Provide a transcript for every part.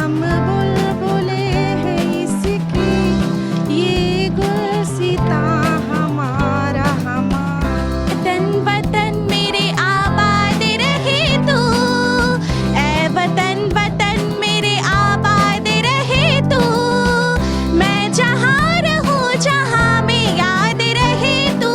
हम बुलबुले हैं इसकी, ये गुलसिता हमारा हमारा। वतन वतन मेरे आबाद रहे तू, ऐ वतन वतन मेरे आबाद रहे तू, मैं जहाँ रहूँ जहाँ में याद रहे तू।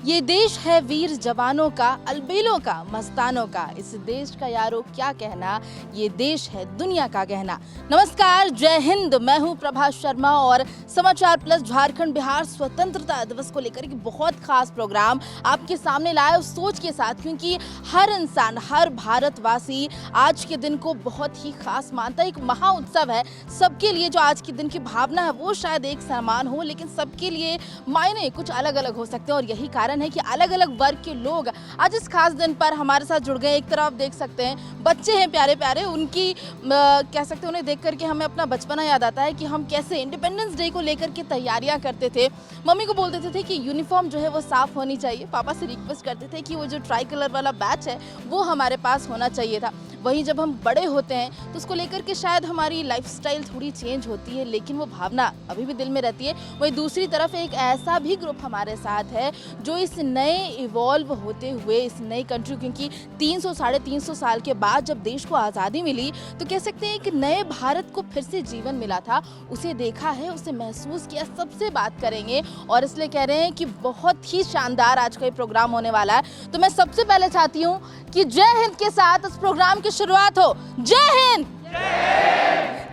ये देश है वीर जवानों का, अलबेलों का, मस्तानों का। इस देश का यारो क्या कहना, ये देश है दुनिया का गहना। नमस्कार, जय हिंद। मैं हूं प्रभा शर्मा और समाचार प्लस झारखंड बिहार स्वतंत्रता दिवस को लेकर एक बहुत खास प्रोग्राम आपके सामने लाया उस सोच के साथ, क्योंकि हर इंसान, हर भारतवासी आज के दिन को बहुत ही खास मानता है। एक महा उत्सव है सबके लिए। जो आज के दिन की भावना है वो शायद एक समान हो, लेकिन सबके लिए मायने कुछ अलग अलग हो सकते हैं। और यही कारण है कि अलग अलग वर्ग के लोग आज इस खास दिन पर हमारे साथ जुड़ गए। एक तरफ आप देख सकते हैं बच्चे हैं प्यारे प्यारे, उनकी कह सकते हैं उन्हें देख करके हमें अपना बचपना याद आता है कि हम कैसे इंडिपेंडेंस डे को लेकर के तैयारियां करते थे। मम्मी को बोलते थे कि यूनिफॉर्म जो है वो साफ होनी चाहिए, पापा से रिक्वेस्ट करते थे कि वो जो ट्राई कलर वाला बैच है वो हमारे पास होना चाहिए था। वहीं जब हम बड़े होते हैं तो उसको लेकर के शायद हमारी लाइफस्टाइल थोड़ी चेंज होती है, लेकिन वो भावना अभी भी दिल में रहती है। वहीं दूसरी तरफ एक ऐसा भी ग्रुप हमारे साथ है जो इस नए इवॉल्व होते हुए इस नई कंट्री, क्योंकि 300 साढ़े 300 साल के बाद जब देश को आज़ादी मिली तो कह सकते हैं एक नए भारत को फिर से जीवन मिला था। उसे देखा है, उसे महसूस किया, सबसे बात करेंगे और इसलिए कह रहे हैं कि बहुत ही शानदार आज का ये प्रोग्राम होने वाला है। तो मैं सबसे पहले चाहती हूँ कि जय हिंद के साथ इस प्रोग्राम की शुरुआत हो। जय हिंद।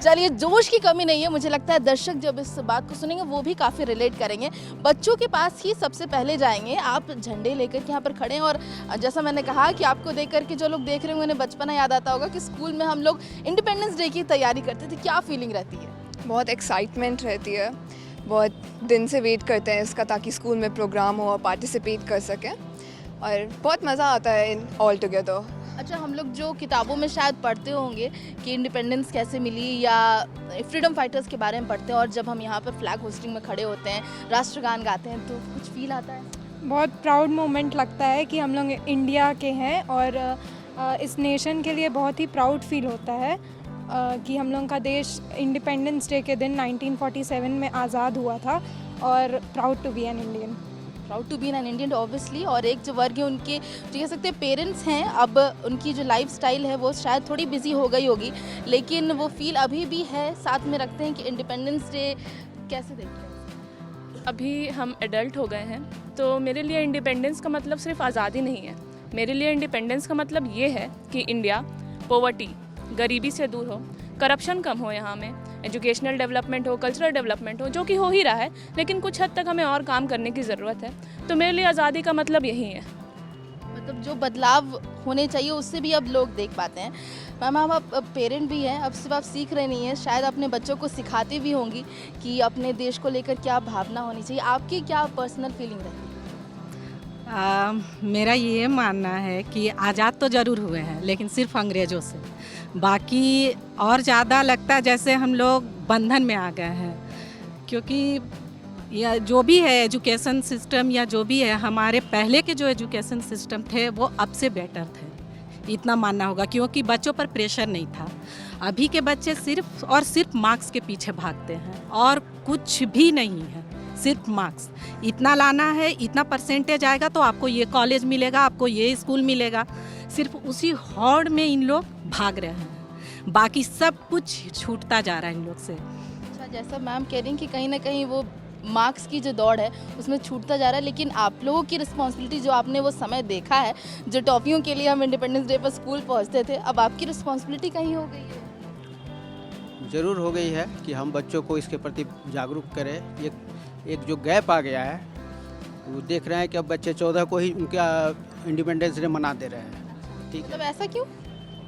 चलिए, जोश की कमी नहीं है। मुझे लगता है दर्शक जब इस बात को सुनेंगे वो भी काफ़ी रिलेट करेंगे। बच्चों के पास ही सबसे पहले जाएंगे। आप झंडे लेकर के यहाँ पर खड़े हैं और जैसा मैंने कहा कि आपको देख करके जो लोग देख रहे होंगे उन्हें बचपना याद आता होगा कि स्कूल में हम लोग इंडिपेंडेंस डे की तैयारी करते थे। क्या फीलिंग रहती है? बहुत एक्साइटमेंट रहती है, बहुत दिन से वेट करते हैं इसका ताकि स्कूल में प्रोग्राम हो और पार्टिसिपेट कर सकें और बहुत मज़ा आता है ऑल टुगेदर। अच्छा, हम लोग जो किताबों में शायद पढ़ते होंगे कि इंडिपेंडेंस कैसे मिली या फ्रीडम फाइटर्स के बारे में पढ़ते हैं, और जब हम यहाँ पर फ्लैग होस्टिंग में खड़े होते हैं, राष्ट्रगान गाते हैं, तो कुछ फील आता है? बहुत प्राउड मोमेंट लगता है कि हम लोग इंडिया के हैं और इस नेशन के लिए बहुत ही प्राउड फील होता है कि हम लोग का देश इंडिपेंडेंस डे के दिन 1947 में आज़ाद हुआ था और proud to be an Indian. Proud to be an Indian obviously. और एक जो वर्ग है उनके जो कह सकते हैं पेरेंट्स हैं, अब उनकी जो लाइफ स्टाइल है वो शायद थोड़ी बिजी हो गई होगी, लेकिन वो फील अभी भी है, साथ में रखते हैं कि इंडिपेंडेंस डे कैसे देखते हैं? अभी हम एडल्ट हो गए हैं तो मेरे लिए इंडिपेंडेंस का मतलब सिर्फ आज़ादी नहीं है। मेरे लिए इंडिपेंडेंस का मतलब ये है कि इंडिया पॉवर्टी, गरीबी से दूर हो, करप्शन कम हो, यहाँ में एजुकेशनल डेवलपमेंट हो, कल्चरल डेवलपमेंट हो, जो कि हो ही रहा है, लेकिन कुछ हद तक हमें और काम करने की ज़रूरत है। तो मेरे लिए आज़ादी का मतलब यही है। मतलब जो बदलाव होने चाहिए उससे भी अब लोग देख पाते हैं। मैम, आप पेरेंट भी हैं, अब सिर्फ आप सीख रहे नहीं हैं, शायद अपने बच्चों को सिखाती भी होंगी कि अपने देश को लेकर क्या भावना होनी चाहिए। आपकी क्या पर्सनल फीलिंग रहती है? मेरा ये मानना है कि आज़ाद तो ज़रूर हुए हैं, लेकिन सिर्फ अंग्रेज़ों से। बाकी और ज़्यादा लगता है जैसे हम लोग बंधन में आ गए हैं, क्योंकि या जो भी है एजुकेशन सिस्टम या जो भी है, हमारे पहले के जो एजुकेशन सिस्टम थे वो अब से बेटर थे, इतना मानना होगा, क्योंकि बच्चों पर प्रेशर नहीं था। अभी के बच्चे सिर्फ और सिर्फ मार्क्स के पीछे भागते हैं और कुछ भी नहीं है, सिर्फ मार्क्स। इतना लाना है, इतना परसेंटेज आएगा तो आपको ये कॉलेज मिलेगा, आपको ये स्कूल मिलेगा। सिर्फ उसी हौड़ में इन लोग भाग रहे हैं, बाकी सब कुछ छूटता जा रहा है इन लोग से। अच्छा, जैसा मैम कह रही हैं कि कहीं ना कहीं वो मार्क्स की जो दौड़ है उसमें छूटता जा रहा है, लेकिन आप लोगों की रिस्पॉन्सिबिलिटी, जो आपने वो समय देखा है जो टॉफियों के लिए हम इंडिपेंडेंस डे पर स्कूल पहुंचते थे, अब आपकी रिस्पॉन्सिबिलिटी कहीं हो गई है? ज़रूर हो गई है कि हम बच्चों को इसके प्रति जागरूक करें। एक जो गैप आ गया है वो देख रहे हैं कि अब बच्चे 14 को ही उनका इंडिपेंडेंस डे मना दे रहे हैं। ठीक है, मतलब ऐसा क्यों?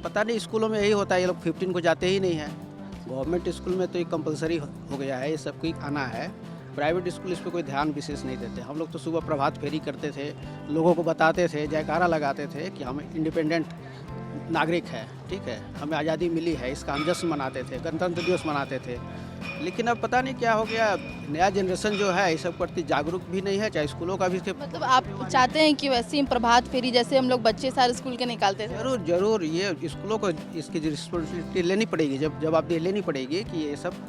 पता नहीं, स्कूलों में यही होता है, ये लोग 15 को जाते ही नहीं हैं। गवर्नमेंट स्कूल में तो ये कंपलसरी हो गया है, ये सब कोई आना है। प्राइवेट स्कूल इस पर कोई ध्यान विशेष नहीं देते। हम लोग तो सुबह प्रभात फेरी करते थे, लोगों को बताते थे, जयकारा लगाते थे कि हम इंडिपेंडेंट नागरिक है, ठीक है, हमें आज़ादी मिली है, इसका हम जश्न मनाते थे, गणतंत्र दिवस मनाते थे। लेकिन अब पता नहीं क्या हो गया, नया जनरेशन जो है इस सब प्रति जागरूक भी नहीं है, चाहे स्कूलों का भी इसके मतलब आप चाहते हैं कि वैसे ही प्रभात फेरी जैसे हम लोग बच्चे सारे स्कूल के निकालते थे? जरूर जरूर ये स्कूलों को इसकी रिस्पॉन्सिबिलिटी लेनी पड़ेगी, जवाबदेही लेनी पड़ेगी कि ये सब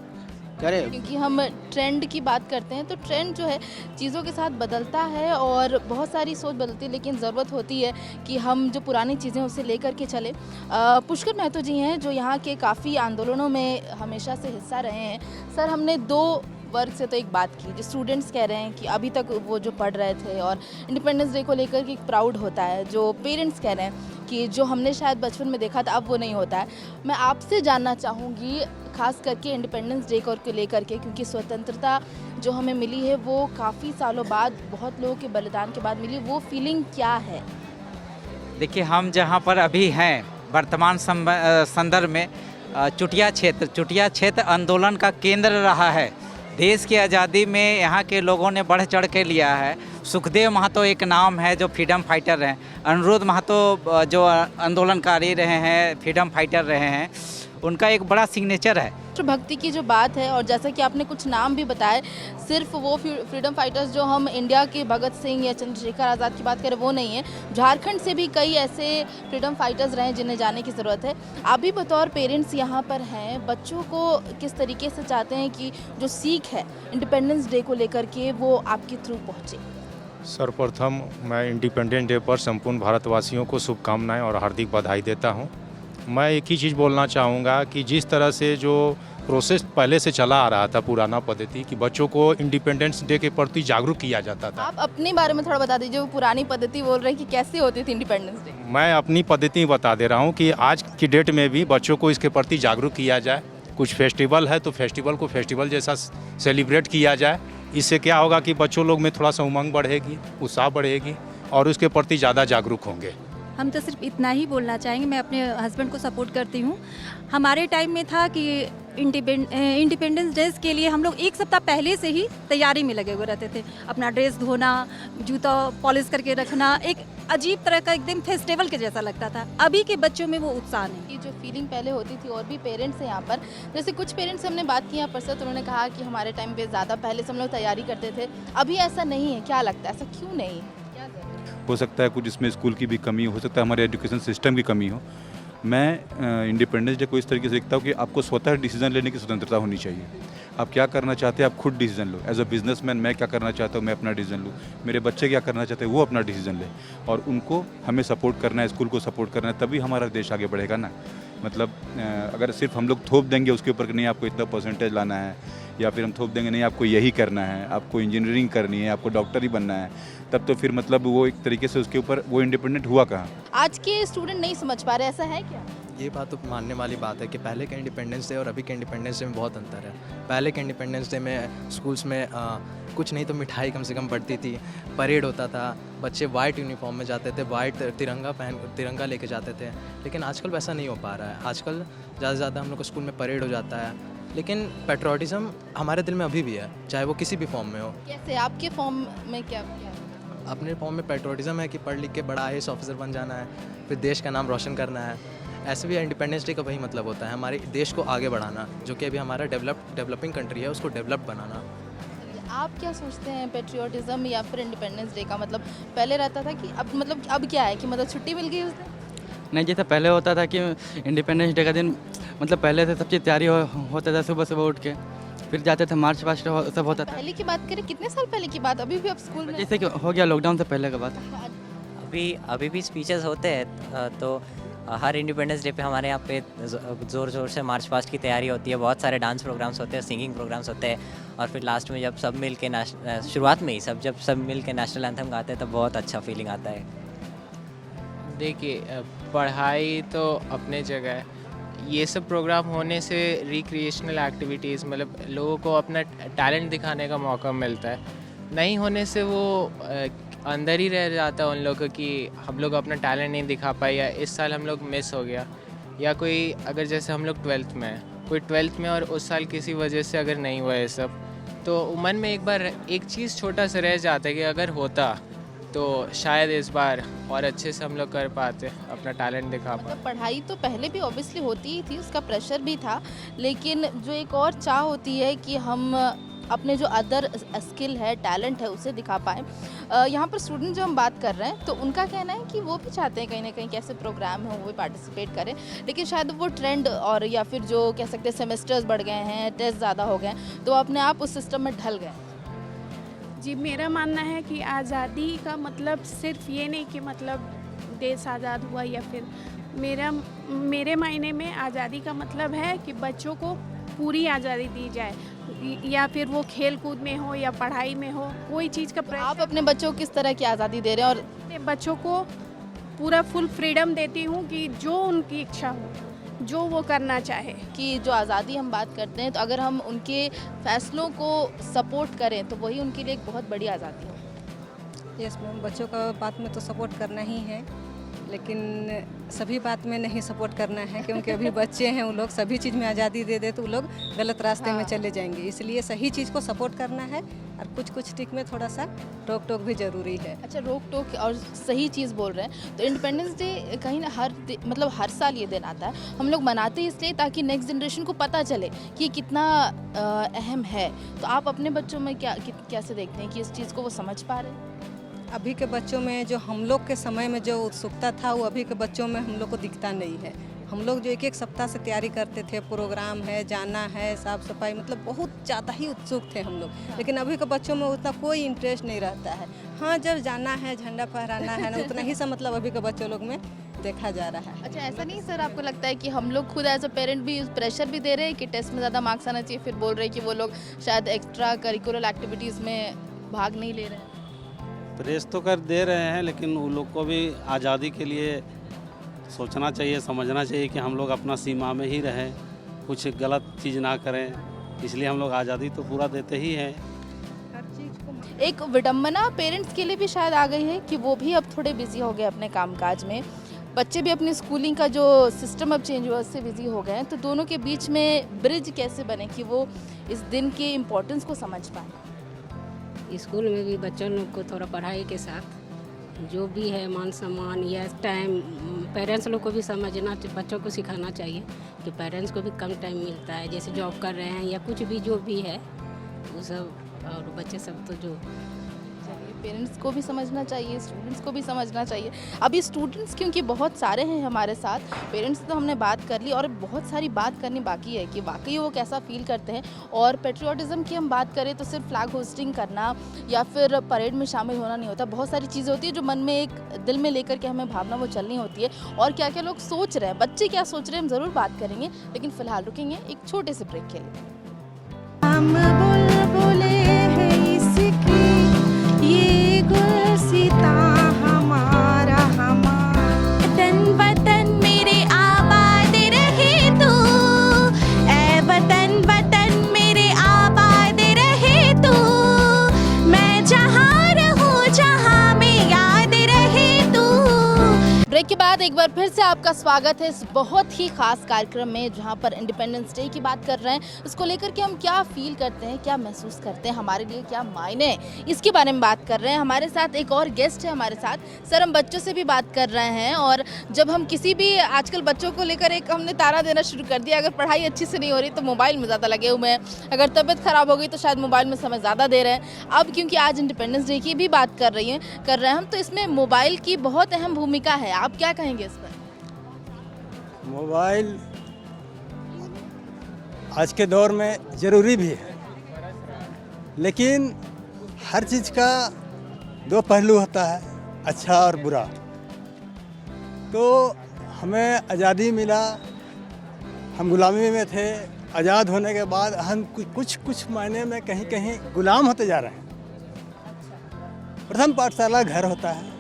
करें। क्योंकि हम ट्रेंड की बात करते हैं तो ट्रेंड जो है चीज़ों के साथ बदलता है और बहुत सारी सोच बदलती है, लेकिन ज़रूरत होती है कि हम जो पुरानी चीज़ें उसे लेकर के चले। पुष्कर महतो जी हैं जो यहाँ के काफ़ी आंदोलनों में हमेशा से हिस्सा रहे हैं। सर, हमने 2 वर्ग से तो एक बात की, जो स्टूडेंट्स कह रहे हैं कि अभी तक वो जो पढ़ रहे थे और इंडिपेंडेंस डे को लेकर के एक प्राउड होता है, जो पेरेंट्स कह रहे हैं कि जो हमने शायद बचपन में देखा था अब वो नहीं होता है। मैं आपसे जानना चाहूँगी खास करके इंडिपेंडेंस डे को लेकर के, क्योंकि स्वतंत्रता जो हमें मिली है वो काफ़ी सालों बाद, बहुत लोगों के बलिदान के बाद मिली, वो फीलिंग क्या है? देखिए, हम जहाँ पर अभी हैं वर्तमान संदर्भ में चुटिया क्षेत्र आंदोलन का केंद्र रहा है। देश की आज़ादी में यहाँ के लोगों ने बढ़ चढ़ के लिया है। सुखदेव महतो एक नाम है जो फ्रीडम फाइटर हैं, अनिरुद्ध महतो जो आंदोलनकारी रहे हैं, फ्रीडम फाइटर रहे हैं, उनका एक बड़ा सिग्नेचर है। राष्ट्रभक्ति की जो बात है, और जैसा कि आपने कुछ नाम भी बताए, सिर्फ वो फ्रीडम फाइटर्स जो हम इंडिया के भगत सिंह या चंद्रशेखर आज़ाद की बात करें वो नहीं है, झारखंड से भी कई ऐसे फ्रीडम फाइटर्स रहे जिन्हें जाने की ज़रूरत है। आप भी बतौर पेरेंट्स यहाँ पर हैं, बच्चों को किस तरीके से चाहते हैं कि जो सीख है इंडिपेंडेंस डे को लेकर के वो आपके थ्रू पहुँचे? सर्वप्रथम मैं इंडिपेंडेंस डे पर संपूर्ण भारतवासियों को शुभकामनाएं और हार्दिक बधाई देता हूं। मैं एक ही चीज़ बोलना चाहूँगा कि जिस तरह से जो प्रोसेस पहले से चला आ रहा था, पुराना पद्धति कि बच्चों को इंडिपेंडेंस डे के प्रति जागरूक किया जाता था। आप अपने बारे में थोड़ा बता दीजिए, वो पुरानी पद्धति बोल रहे हैं कि कैसे होती थी इंडिपेंडेंस डे? मैं अपनी पद्धति बता दे रहा हूँ कि आज की डेट में भी बच्चों को इसके प्रति जागरूक किया जाए। कुछ फेस्टिवल है तो फेस्टिवल को फेस्टिवल जैसा सेलिब्रेट किया जाए। इससे क्या होगा कि बच्चों लोग में थोड़ा सा उमंग बढ़ेगी, उत्साह बढ़ेगी और उसके प्रति ज़्यादा जागरूक होंगे। हम तो सिर्फ इतना ही बोलना चाहेंगे, मैं अपने हस्बैंड को सपोर्ट करती हूँ। हमारे टाइम में था कि इंडिपेंडेंस डे के लिए हम लोग 1 सप्ताह पहले से ही तैयारी में लगे हुए रहते थे। अपना ड्रेस धोना, जूता पॉलिश करके रखना, एक अजीब तरह का एकदम फेस्टिवल के जैसा लगता था। अभी के बच्चों में वो उत्साह नहीं। ये जो फीलिंग पहले होती थी, और भी पेरेंट्स हैं यहाँ पर, जैसे कुछ पेरेंट्स से हमने बात की यहाँ पर, सर, तो उन्होंने कहा कि हमारे टाइम पे ज़्यादा पहले से हम लोग तैयारी करते थे, अभी ऐसा नहीं है। क्या लगता है, ऐसा क्यों नहीं है? हो सकता है कुछ इसमें स्कूल की भी कमी हो सकता है, हमारे एजुकेशन सिस्टम की कमी हो। मैं इंडिपेंडेंस डे को इस तरीके से देखता हूँ कि आपको स्वतः डिसीजन लेने की स्वतंत्रता होनी चाहिए। आप क्या करना चाहते हैं, आप खुद डिसीजन लो। एज अ बिजनेसमैन मैं क्या करना चाहता हूँ, मैं अपना डिसीजन लूँ। मेरे बच्चे क्या करना चाहते हैं, वो अपना डिसीजन ले, और उनको हमें सपोर्ट करना है, स्कूल को सपोर्ट करना है, तभी हमारा देश आगे बढ़ेगा ना। मतलब अगर सिर्फ हम लोग थोप देंगे उसके ऊपर कि नहीं आपको इतना परसेंटेज लाना है, या फिर हम थोप देंगे नहीं आपको यही करना है, आपको इंजीनियरिंग करनी है, आपको डॉक्टर ही बनना है, तब तो फिर मतलब वो एक तरीके से उसके ऊपर वो इंडिपेंडेंट हुआ कहाँ। आज के स्टूडेंट नहीं समझ पा रहे, ऐसा है क्या? ये बात तो मानने वाली बात है कि पहले के इंडिपेंडेंस डे और अभी के इंडिपेंडेंस डे में बहुत अंतर है। पहले के इंडिपेंडेंस डे में स्कूल्स में कुछ नहीं तो मिठाई कम से कम बढ़ती थी, परेड होता था, बच्चे वाइट यूनिफॉर्म में जाते थे, वाइट तिरंगा लेके जाते थे। लेकिन आजकल वैसा नहीं हो पा रहा है। आजकल ज़्यादा से ज़्यादा हम लोग को स्कूल में परेड हो जाता है, लेकिन पेट्रियोटिज़म हमारे दिल में अभी भी है, चाहे वो किसी भी फॉर्म में हो। कैसे, आपके फॉर्म में क्या? अपने फॉर्म में पेट्रियोटिज़म है कि पढ़ लिख के बड़ा IAS ऑफिसर बन जाना है, फिर देश का नाम रोशन करना है। ऐसे भी इंडिपेंडेंस डे का वही मतलब होता है, हमारे देश को आगे बढ़ाना, जो कि अभी हमारा डेवलपिंग कंट्री है, उसको डेवलप बनाना। आप क्या सोचते हैं, पेट्रियोटिज्म या फिर इंडिपेंडेंस डे का मतलब पहले रहता था कि अब, मतलब अब क्या है कि मतलब छुट्टी मिल गई उस दिन? नहीं, जैसा पहले होता था कि इंडिपेंडेंस डे का दिन मतलब पहले से सब चीज़ तैयारी होता था, सुबह सुबह उठ के फिर जाते थे, मार्च पास्ट सब होता था। पहले की बात करें, कितने साल पहले की बात? अभी भी आप स्कूल में? जैसे कि हो गया लॉकडाउन से पहले का बात। अभी भी स्पीचेस होते हैं, तो हर इंडिपेंडेंस डे पे हमारे यहाँ पे ज़ोर ज़ोर से मार्च पास्ट की तैयारी होती है। बहुत सारे डांस प्रोग्राम्स होते हैं, सिंगिंग प्रोग्राम्स होते हैं, और फिर लास्ट में जब सब मिल के शुरुआत में ही सब मिल के नेशनल एंथम गाते हैं तो बहुत अच्छा फीलिंग आता है। देखिए, पढ़ाई तो अपने जगह है, ये सब प्रोग्राम होने से रिक्रिएशनल एक्टिविटीज़, मतलब लोगों को अपना टैलेंट दिखाने का मौका मिलता है। नहीं होने से वो अंदर ही रह जाता है उन लोगों को कि हम लोग अपना टैलेंट नहीं दिखा पाए, या इस साल हम लोग मिस हो गया, या कोई अगर जैसे हम लोग 12th में हैं, कोई 12th में और उस साल किसी वजह से अगर नहीं हुआ ये सब, तो मन में एक बार एक चीज़ छोटा सा रह जाता है कि अगर होता तो शायद इस बार और अच्छे से हम लोग कर पाते, अपना टैलेंट दिखा पाते। मतलब पढ़ाई तो पहले भी ऑब्वियसली होती ही थी, उसका प्रेशर भी था, लेकिन जो एक और चाह होती है कि हम अपने जो अदर स्किल है, टैलेंट है, उसे दिखा पाएँ। यहाँ पर स्टूडेंट जो हम बात कर रहे हैं तो उनका कहना है कि वो भी चाहते हैं कहीं ना कहीं कैसे प्रोग्राम है वो भी पार्टिसिपेट करें, लेकिन शायद वो ट्रेंड और या फिर जो कह सकते हैं सेमेस्टर्स बढ़ गए हैं, टेस्ट ज़्यादा हो गए हैं, तो अपने आप उस सिस्टम में ढल गए। जी, मेरा मानना है कि आज़ादी का मतलब सिर्फ ये नहीं कि मतलब देश आज़ाद हुआ, या फिर मेरे मायने में आज़ादी का मतलब है कि बच्चों को पूरी आज़ादी दी जाए, या फिर वो खेल कूद में हो या पढ़ाई में हो, कोई चीज़ का आप अपने बच्चों को किस तरह की आज़ादी दे रहे हैं? और अपने बच्चों को पूरा फुल फ्रीडम देती हूँ कि जो उनकी इच्छा हो, जो वो करना चाहे। कि जो आज़ादी हम बात करते हैं, तो अगर हम उनके फैसलों को सपोर्ट करें तो वही उनके लिए एक बहुत बड़ी आज़ादी है। यस मैम, बच्चों का बात में तो सपोर्ट करना ही है, लेकिन सभी बात में नहीं सपोर्ट करना है, क्योंकि अभी बच्चे हैं, वो लोग सभी चीज़ में आज़ादी दे दे तो वो लोग गलत रास्ते में चले जाएंगे। इसलिए सही चीज़ को सपोर्ट करना है, और कुछ कुछ ठीक में थोड़ा सा रोक टोक भी ज़रूरी है। अच्छा, रोक टोक और सही चीज़ बोल रहे हैं, तो इंडिपेंडेंस डे कहीं ना मतलब हर साल ये दिन आता है, हम लोग मनाते हैं इसलिए ताकि नेक्स्ट जनरेशन को पता चले कि ये कितना अहम है। तो आप अपने बच्चों में कैसे देखते हैं कि इस चीज़ को वो समझ पा रहे हैं? अभी के बच्चों में जो हम लोग के समय में जो उत्सुकता था, वो अभी के बच्चों में हम लोग को दिखता नहीं है। हम लोग जो एक एक सप्ताह से तैयारी करते थे, प्रोग्राम है, जाना है, साफ सफाई, मतलब बहुत ज़्यादा ही उत्सुक थे हम लोग, लेकिन अभी के बच्चों में उतना कोई इंटरेस्ट नहीं रहता है। हाँ, जब जाना है, झंडा फहराना है ना, उतना ही सा मतलब अभी के बच्चों लोग में देखा जा रहा है। अच्छा, ऐसा नहीं सर, आपको लगता है कि हम लोग खुद एज अ पेरेंट भी प्रेशर भी दे रहे हैं कि टेस्ट में ज़्यादा मार्क्स आना चाहिए, फिर बोल रहे हैं कि वो लोग शायद एक्स्ट्रा करिकुलर एक्टिविटीज़ में भाग नहीं ले रहे हैं? प्रेस तो कर दे रहे हैं, लेकिन उन लोग को भी आज़ादी के लिए सोचना चाहिए, समझना चाहिए कि हम लोग अपना सीमा में ही रहें, कुछ गलत चीज़ ना करें, इसलिए हम लोग आज़ादी तो पूरा देते ही हैं। एक विडम्बना पेरेंट्स के लिए भी शायद आ गई है कि वो भी अब थोड़े बिजी हो गए अपने कामकाज में, बच्चे भी अपनी स्कूलिंग का जो सिस्टम अब चेंज हुआ उससे बिजी हो गए हैं, तो दोनों के बीच में ब्रिज कैसे बने कि वो इस दिन के इम्पोर्टेंस को समझ पाए? स्कूल में भी बच्चों लोग को थोड़ा पढ़ाई के साथ जो भी है मान सम्मान या टाइम, पेरेंट्स लोग को भी समझना, बच्चों को सिखाना चाहिए कि पेरेंट्स को भी कम टाइम मिलता है, जैसे जॉब कर रहे हैं या कुछ भी जो भी है वो सब, और बच्चे सब तो जो पेरेंट्स को भी समझना चाहिए, स्टूडेंट्स को भी समझना चाहिए। अभी स्टूडेंट्स क्योंकि बहुत सारे हैं हमारे साथ, पेरेंट्स तो हमने बात कर ली और बहुत सारी बात करनी बाकी है कि वाकई वो कैसा फील करते हैं। और पेट्रियोटिज़म की हम बात करें तो सिर्फ फ्लैग होस्टिंग करना या फिर परेड में शामिल होना नहीं होता, बहुत सारी चीज़ें होती है जो मन में एक दिल में लेकर के हमें भावना वो चलनी होती है, और क्या क्या लोग सोच रहे हैं, बच्चे क्या सोच रहे हैं, हम ज़रूर बात करेंगे, लेकिन फ़िलहाल रुकेंगे एक छोटे से ब्रेक के लिए। हम बुलबुले हैं इसकी, ये गुलसिता हमारा वतन वतन मेरे आबाद रहे तू, ऐ वतन वतन मेरे आबाद रहे तू, मैं जहाँ रहूँ जहाँ में याद रहे तू। ब्रेक के बाद एक बार फिर से आपका स्वागत है इस बहुत ही खास कार्यक्रम में, जहां पर इंडिपेंडेंस डे की बात कर रहे हैं, इसको लेकर के हम क्या फील करते हैं, क्या महसूस करते हैं, हमारे लिए क्या मायने हैं, इसके बारे में बात कर रहे हैं। हमारे साथ एक और गेस्ट है हमारे साथ। सर, हम बच्चों से भी बात कर रहे हैं, और जब हम किसी भी आजकल बच्चों को लेकर एक हमने तारा देना शुरू कर दिया, अगर पढ़ाई अच्छी से नहीं हो रही तो मोबाइल में ज़्यादा लगे हुए हैं, अगर तबीयत ख़राब हो गई तो शायद मोबाइल में समय ज़्यादा दे रहे हैं। अब क्योंकि आज इंडिपेंडेंस डे की भी बात कर रहे हैं हम, तो इसमें मोबाइल की बहुत अहम भूमिका है, आप क्या कहेंगे इस पर? मोबाइल आज के दौर में ज़रूरी भी है, लेकिन हर चीज़ का दो पहलू होता है, अच्छा और बुरा। तो हमें आज़ादी मिला, हम गुलामी में थे, आज़ाद होने के बाद हम कुछ मायने में कहीं कहीं गुलाम होते जा रहे हैं। प्रथम पाठशाला घर होता है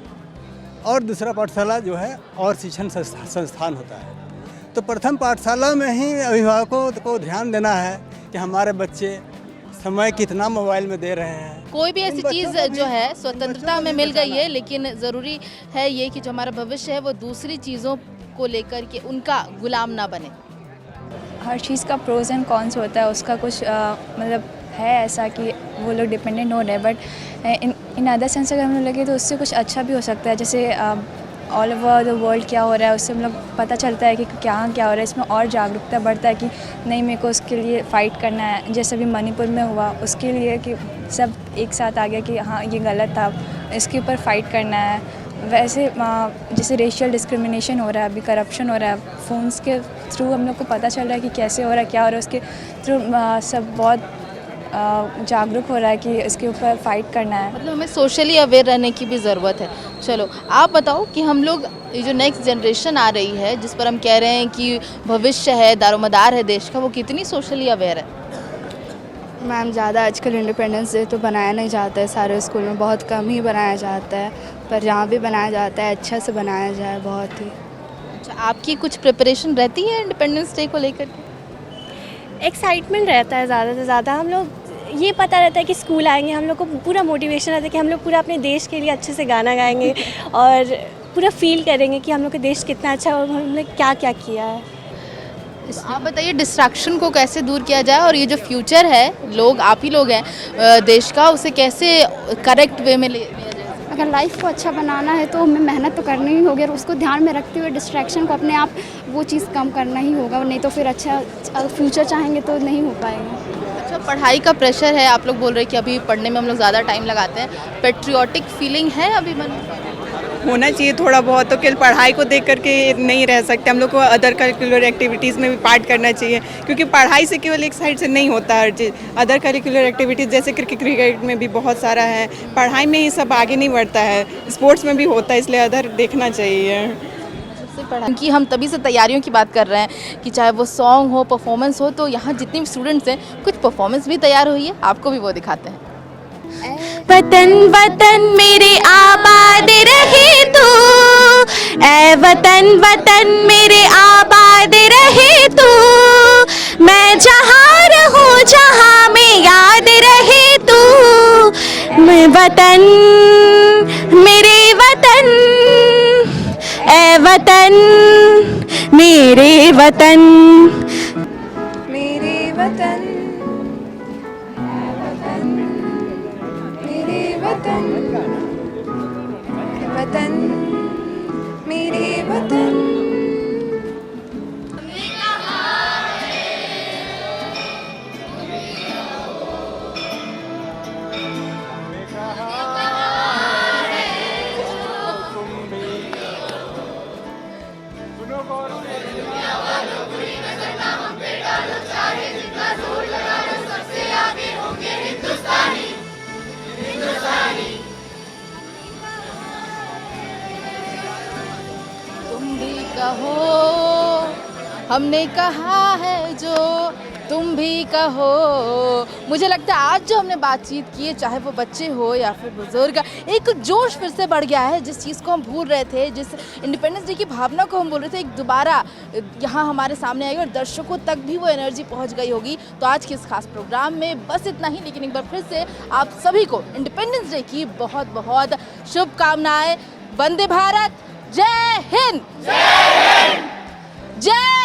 और दूसरा पाठशाला जो है और शिक्षण संस्थान होता है। तो प्रथम पाठशाला में ही अभिभावकों को ध्यान देना है कि हमारे बच्चे समय कितना मोबाइल में दे रहे हैं। कोई भी ऐसी चीज़ जो है स्वतंत्रता हमें मिल गई है, लेकिन ज़रूरी है ये कि जो हमारा भविष्य है वो दूसरी चीज़ों को लेकर के उनका गुलाम ना बने। हर चीज़ का प्रोज एंड कॉन्स होता है, उसका कुछ मतलब है ऐसा कि वो लोग डिपेंडेंट हो रहे हैं, बट इन अदर सेंस अगर हम लोग लगे तो उससे कुछ अच्छा भी हो सकता है, जैसे ऑल ओवर द वर्ल्ड क्या हो रहा है उससे हम लोग पता चलता है कि क्या हो रहा है, इसमें और जागरूकता बढ़ता है कि नहीं मेरे को उसके लिए फ़ाइट करना है। जैसे अभी मणिपुर में हुआ उसके लिए कि सब एक साथ आ गया कि हाँ ये गलत था, इसके ऊपर फ़ाइट करना है। वैसे जैसे रेशियल डिस्क्रिमिनेशन हो रहा है, अभी करप्शन हो रहा है, फ़ोन्स के थ्रू हम लोग को पता चल रहा है कि कैसे हो रहा है, क्या हो रहा है, उसके थ्रू सब बहुत जागरूक हो रहा है कि इसके ऊपर फाइट करना है। मतलब हमें सोशली अवेयर रहने की भी ज़रूरत है। चलो आप बताओ कि हम लोग ये जो नेक्स्ट जनरेशन आ रही है जिस पर हम कह रहे हैं कि भविष्य है, दारोमदार है देश का, वो कितनी सोशली अवेयर है? मैम ज़्यादा आजकल इंडिपेंडेंस डे तो बनाया नहीं जाता है, सारे स्कूल में बहुत कम ही बनाया जाता है, पर जहाँ भी बनाया जाता है अच्छा से बनाया जाए बहुत ही। अच्छा, आपकी कुछ प्रिपरेशन रहती है इंडिपेंडेंस डे को लेकर के? एक्साइटमेंट रहता है ज़्यादा से ज़्यादा। हम लोग ये पता रहता है कि स्कूल आएंगे, हम लोग को पूरा मोटिवेशन रहता है कि हम लोग पूरा अपने देश के लिए अच्छे से गाना गाएंगे और पूरा फील करेंगे कि हम लोग का देश कितना अच्छा और हमने क्या क्या किया है। आप बताइए डिस्ट्रैक्शन को कैसे दूर किया जाए और ये जो फ्यूचर है, लोग आप ही लोग हैं देश का, उसे कैसे करेक्ट वे में ले लिया जाए? अगर लाइफ को अच्छा बनाना है तो हमें मेहनत तो करनी ही होगी और उसको ध्यान में रखते हुए डिस्ट्रैक्शन को अपने आप वो चीज़ कम करना ही होगा, नहीं तो फिर अच्छा फ्यूचर चाहेंगे तो नहीं हो पाएगा। अच्छा, पढ़ाई का प्रेशर है, आप लोग बोल रहे हैं कि अभी पढ़ने में हम लोग ज़्यादा टाइम लगाते हैं, पेट्रियाटिक फीलिंग है अभी मन में? होना चाहिए थोड़ा बहुत, तो केवल पढ़ाई को देख करके नहीं रह सकते, हम लोग को अदर करिकुलर एक्टिविटीज़ में भी पार्ट करना चाहिए, क्योंकि पढ़ाई से केवल एक साइड से नहीं होता हर चीज़। अदर करिकुलर एक्टिविटीज़ जैसे क्रिकेट में भी बहुत सारा है, पढ़ाई में ही सब आगे नहीं बढ़ता है, स्पोर्ट्स में भी होता है, इसलिए अदर देखना चाहिए। क्योंकि हम तभी से तैयारियों की बात कर रहे हैं कि चाहे वो सॉन्ग हो, परफॉर्मेंस हो, तो यहाँ जितने भी स्टूडेंट्स हैं कुछ परफॉर्मेंस भी तैयार हुई है, आपको भी वो दिखाते हैं। वतन वतन मेरे आबाद रहे तू, ऐ वतन वतन मेरे आबाद रहे तू, मैं जहाँ रहूँ जहाँ में याद रहे तू, मैं वतन मेरे वतन, ऐ वतन मेरे वतन, मेरे वतन, वतन, वतन, मेरे वतन। कहो हमने कहा है जो तुम भी कहो। मुझे लगता है आज जो हमने बातचीत की है, चाहे वो बच्चे हो या फिर बुजुर्ग, एक जोश फिर से बढ़ गया है। जिस चीज़ को हम भूल रहे थे, जिस इंडिपेंडेंस डे की भावना को हम बोल रहे थे, एक दोबारा यहाँ हमारे सामने आएगी और दर्शकों तक भी वो एनर्जी पहुँच गई होगी। तो आज के इस खास प्रोग्राम में बस इतना ही, लेकिन एक बार फिर से आप सभी को इंडिपेंडेंस डे की बहुत बहुत शुभकामनाएं। वंदे भारत, जय हिंद, जय